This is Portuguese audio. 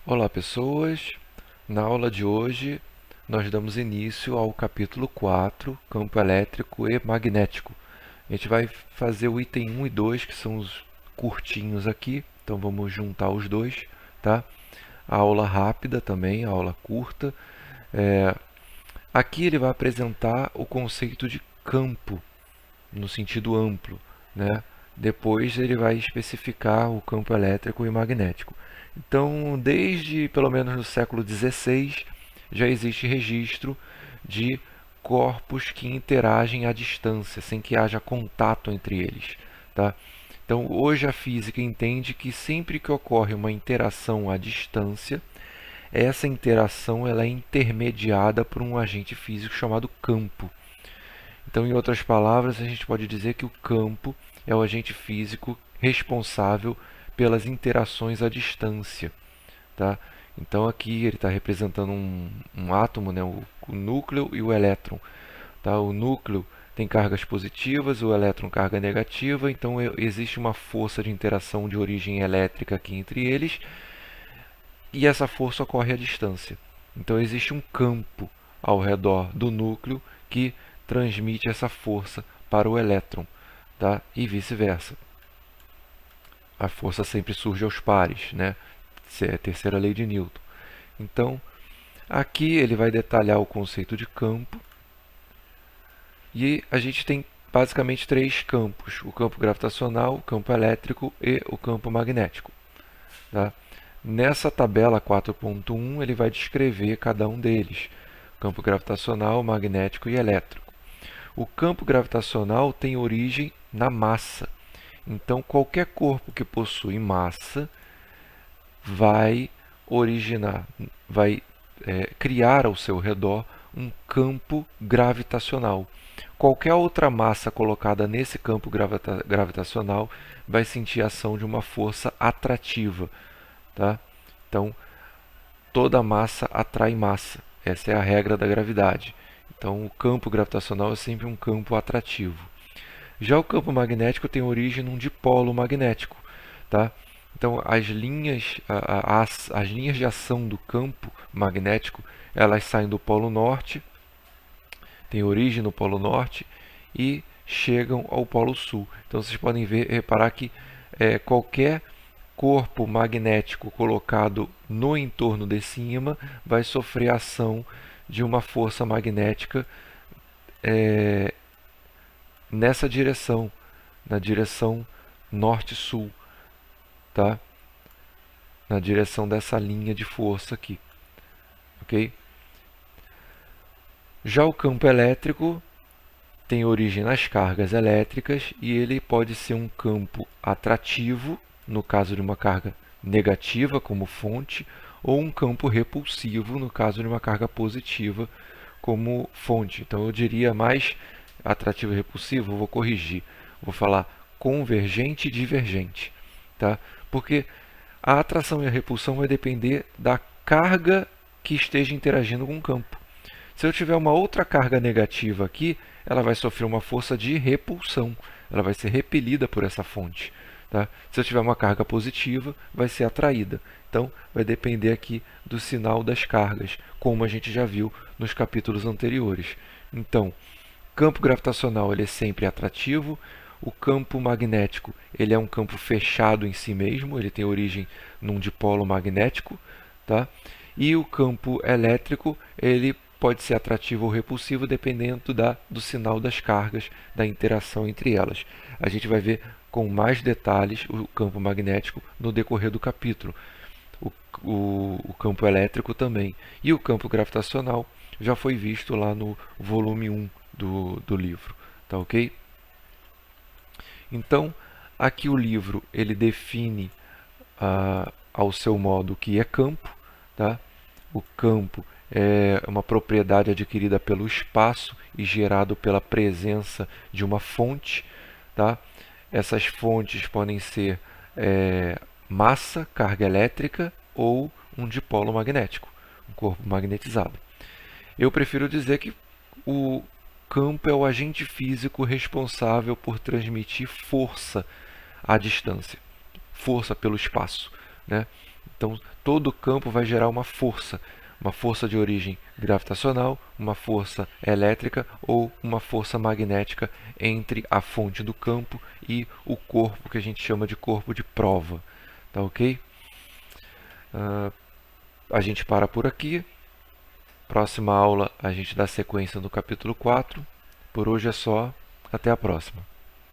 Olá pessoas, na aula de hoje nós damos início ao capítulo 4, campo elétrico e magnético. A gente vai fazer o item 1 e 2, que são os curtinhos aqui, então vamos juntar os dois, tá? A aula rápida também, a aula curta. Aqui ele vai apresentar o conceito de campo, no sentido amplo, né? Depois ele vai especificar o campo elétrico e magnético. Então, desde pelo menos no século XVI, já existe registro de corpos que interagem à distância, sem que haja contato entre eles, tá? Então, hoje a física entende que sempre que ocorre uma interação à distância, essa interação ela é intermediada por um agente físico chamado campo. Então, em outras palavras, a gente pode dizer que o campo é o agente físico responsável pelas interações à distância, tá? Então, aqui ele está representando um átomo, né? o núcleo e o elétron. Tá? O núcleo tem cargas positivas, o elétron carga negativa, então existe uma força de interação de origem elétrica aqui entre eles, e essa força ocorre à distância. Então, existe um campo ao redor do núcleo que transmite essa força para o elétron, tá? E vice-versa. A força sempre surge aos pares, né? Essa é a terceira lei de Newton. Então, aqui ele vai detalhar o conceito de campo, e a gente tem basicamente três campos: o campo gravitacional, o campo elétrico e o campo magnético, tá? Nessa tabela 4.1 ele vai descrever cada um deles: campo gravitacional, magnético e elétrico. O campo gravitacional tem origem na massa. Então, qualquer corpo que possui massa vai criar ao seu redor um campo gravitacional. Qualquer outra massa colocada nesse campo gravitacional vai sentir a ação de uma força atrativa, tá? Então, toda massa atrai massa. Essa é a regra da gravidade. Então, o campo gravitacional é sempre um campo atrativo. Já o campo magnético tem origem num dipolo magnético, tá? Então, as linhas de ação do campo magnético, elas saem do polo norte, têm origem no polo norte e chegam ao polo sul. Então, vocês podem reparar que qualquer corpo magnético colocado no entorno desse ímã vai sofrer a ação de uma força magnética nessa direção, na direção norte-sul, tá? Na direção dessa linha de força aqui, ok? Já o campo elétrico tem origem nas cargas elétricas e ele pode ser um campo atrativo, no caso de uma carga negativa como fonte, ou um campo repulsivo, no caso de uma carga positiva como fonte. Então eu diria mais atrativo e repulsivo, vou corrigir. Vou falar convergente e divergente, tá? Porque a atração e a repulsão vai depender da carga que esteja interagindo com o campo. Se eu tiver uma outra carga negativa aqui, ela vai sofrer uma força de repulsão. Ela vai ser repelida por essa fonte, tá? Se eu tiver uma carga positiva, vai ser atraída. Então, vai depender aqui do sinal das cargas, como a gente já viu nos capítulos anteriores. Então, campo gravitacional ele é sempre atrativo. O campo magnético ele é um campo fechado em si mesmo, ele tem origem num dipolo magnético, tá? E o campo elétrico ele pode ser atrativo ou repulsivo dependendo do sinal das cargas, da interação entre elas. A gente vai ver com mais detalhes o campo magnético no decorrer do capítulo. O campo elétrico também. E o campo gravitacional já foi visto lá no volume 1 do livro, tá ok? Então, aqui o livro ele define ao seu modo o que é campo, tá? O campo é uma propriedade adquirida pelo espaço e gerado pela presença de uma fonte, tá? Essas fontes podem ser massa, carga elétrica ou um dipolo magnético, um corpo magnetizado. Eu prefiro dizer que o campo é o agente físico responsável por transmitir força à distância, força pelo espaço, né? Então, todo campo vai gerar uma força de origem gravitacional, uma força elétrica ou uma força magnética entre a fonte do campo e o corpo que a gente chama de corpo de prova. Tá ok? A gente para por aqui. Próxima aula a gente dá sequência no capítulo 4. Por hoje é só. Até a próxima.